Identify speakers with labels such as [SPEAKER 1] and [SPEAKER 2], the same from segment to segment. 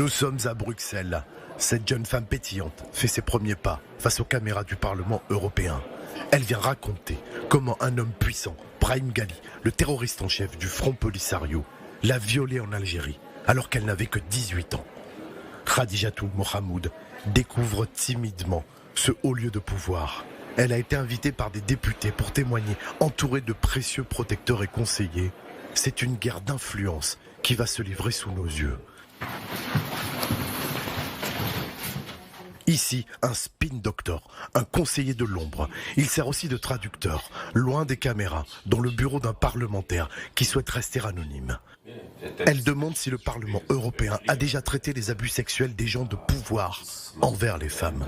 [SPEAKER 1] Nous sommes à Bruxelles. Cette jeune femme pétillante fait ses premiers pas face aux caméras du Parlement européen. Elle vient raconter comment un homme puissant, Brahim Ghali, le terroriste en chef du Front Polisario, l'a violée en Algérie alors qu'elle n'avait que 18 ans. Khadijatou Mohamed découvre timidement ce haut lieu de pouvoir. Elle a été invitée par des députés pour témoigner, entourée de précieux protecteurs et conseillers. C'est une guerre d'influence qui va se livrer sous nos yeux. Ici, un spin doctor, un conseiller de l'ombre. Il sert aussi de traducteur, loin des caméras, dans le bureau d'un parlementaire qui souhaite rester anonyme. Elle demande si le Parlement européen a déjà traité les abus sexuels des gens de pouvoir envers les femmes.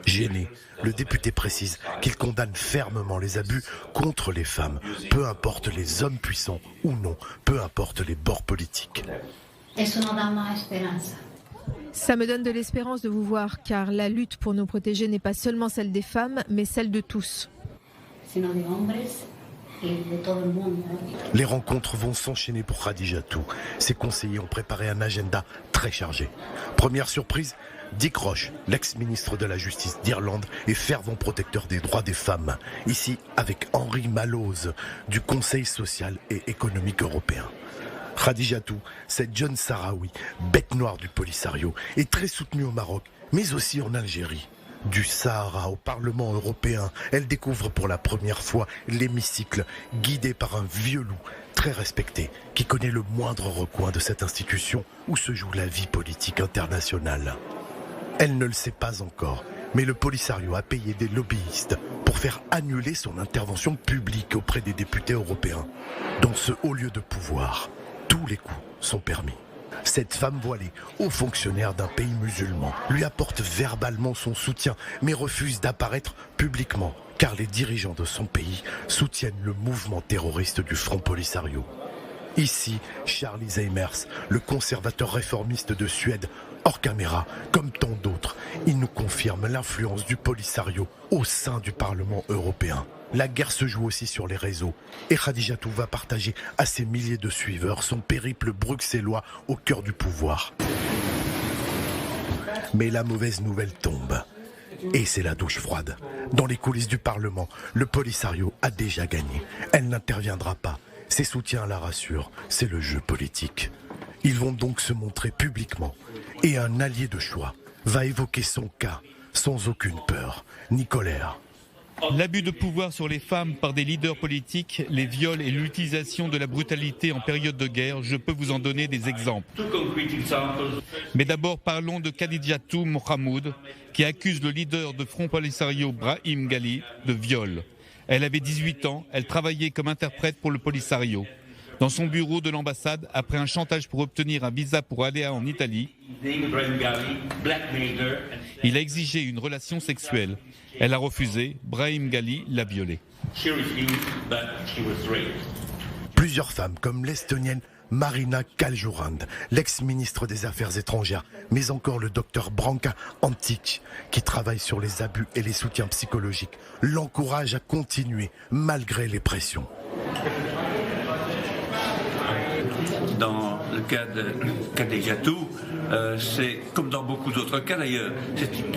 [SPEAKER 1] Gêné, le député précise qu'il condamne fermement les abus contre les femmes, peu importe les hommes puissants ou non, peu importe les bords politiques.
[SPEAKER 2] Ça me donne de l'espérance de vous voir, car la lutte pour nous protéger n'est pas seulement celle des femmes, mais celle de tous.
[SPEAKER 1] Les rencontres vont s'enchaîner pour Khadijatou. Ses conseillers ont préparé un agenda très chargé. Première surprise, Dick Roche, l'ex-ministre de la Justice d'Irlande et fervent protecteur des droits des femmes. Ici, avec Henri Mallows, du Conseil social et économique européen. Khadijatou, cette jeune Sahraoui, bête noire du Polisario, est très soutenue au Maroc, mais aussi en Algérie. Du Sahara au Parlement européen, elle découvre pour la première fois l'hémicycle, guidé par un vieux loup très respecté, qui connaît le moindre recoin de cette institution où se joue la vie politique internationale. Elle ne le sait pas encore, mais le Polisario a payé des lobbyistes pour faire annuler son intervention publique auprès des députés européens. Dans ce haut lieu de pouvoir, tous les coups sont permis. Cette femme voilée, haut fonctionnaire d'un pays musulman, lui apporte verbalement son soutien, mais refuse d'apparaître publiquement, car les dirigeants de son pays soutiennent le mouvement terroriste du Front Polisario. Ici, Charlie Zeimers, le conservateur réformiste de Suède, hors caméra, comme tant d'autres, il nous confirme l'influence du Polisario au sein du Parlement européen. La guerre se joue aussi sur les réseaux et Khadijatou va partager à ses milliers de suiveurs son périple bruxellois au cœur du pouvoir. Mais la mauvaise nouvelle tombe. Et c'est la douche froide. Dans les coulisses du Parlement, le Polisario a déjà gagné. Elle n'interviendra pas. Ses soutiens la rassurent, c'est le jeu politique. Ils vont donc se montrer publiquement. Et un allié de choix va évoquer son cas sans aucune peur ni colère.
[SPEAKER 3] L'abus de pouvoir sur les femmes par des leaders politiques, les viols et l'utilisation de la brutalité en période de guerre, je peux vous en donner des exemples. Mais d'abord parlons de Khadijatou Mohamed, qui accuse le leader de Front Polisario Brahim Ghali de viol. Elle avait 18 ans, elle travaillait comme interprète pour le Polisario. Dans son bureau de l'ambassade, après un chantage pour obtenir un visa pour aller en Italie, il a exigé une relation sexuelle. Elle a refusé, Brahim Ghali l'a violée.
[SPEAKER 1] Plusieurs femmes, comme l'Estonienne Marina Kaljurand, l'ex-ministre des Affaires étrangères, mais encore le docteur Branka Antic, qui travaille sur les abus et les soutiens psychologiques, l'encouragent à continuer malgré les pressions.
[SPEAKER 4] Dans le cas de Khadijatou, c'est comme dans beaucoup d'autres cas d'ailleurs,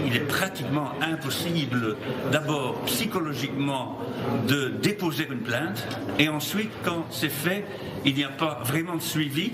[SPEAKER 4] il est pratiquement impossible d'abord psychologiquement de déposer une plainte et ensuite quand c'est fait, il n'y a pas vraiment de suivi.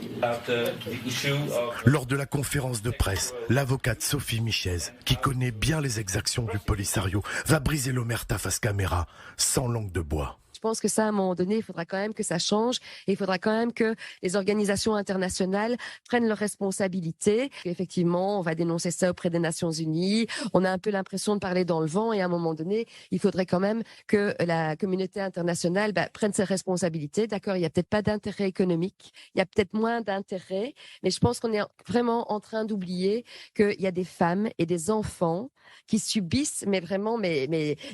[SPEAKER 1] Lors de la conférence de presse, l'avocate Sophie Michez, qui connaît bien les exactions du Polisario, va briser l'omerta face caméra, sans langue de bois.
[SPEAKER 5] Je pense que ça, à un moment donné, il faudra quand même que ça change et il faudra quand même que les organisations internationales prennent leurs responsabilités. Effectivement, on va dénoncer ça auprès des Nations Unies. On a un peu l'impression de parler dans le vent et à un moment donné, il faudrait quand même que la communauté internationale prenne ses responsabilités. D'accord, il n'y a peut-être pas d'intérêt économique, il y a peut-être moins d'intérêt, mais je pense qu'on est vraiment en train d'oublier qu'il y a des femmes et des enfants qui subissent mais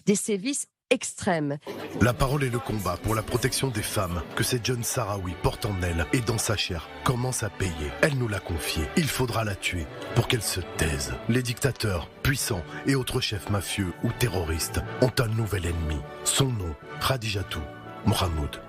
[SPEAKER 5] des sévices extrême.
[SPEAKER 1] La parole et le combat pour la protection des femmes que cette jeune Sahraoui porte en elle et dans sa chair commence à payer. Elle nous l'a confié. Il faudra la tuer pour qu'elle se taise. Les dictateurs, puissants et autres chefs mafieux ou terroristes ont un nouvel ennemi. Son nom, Khadijatou Mohamed.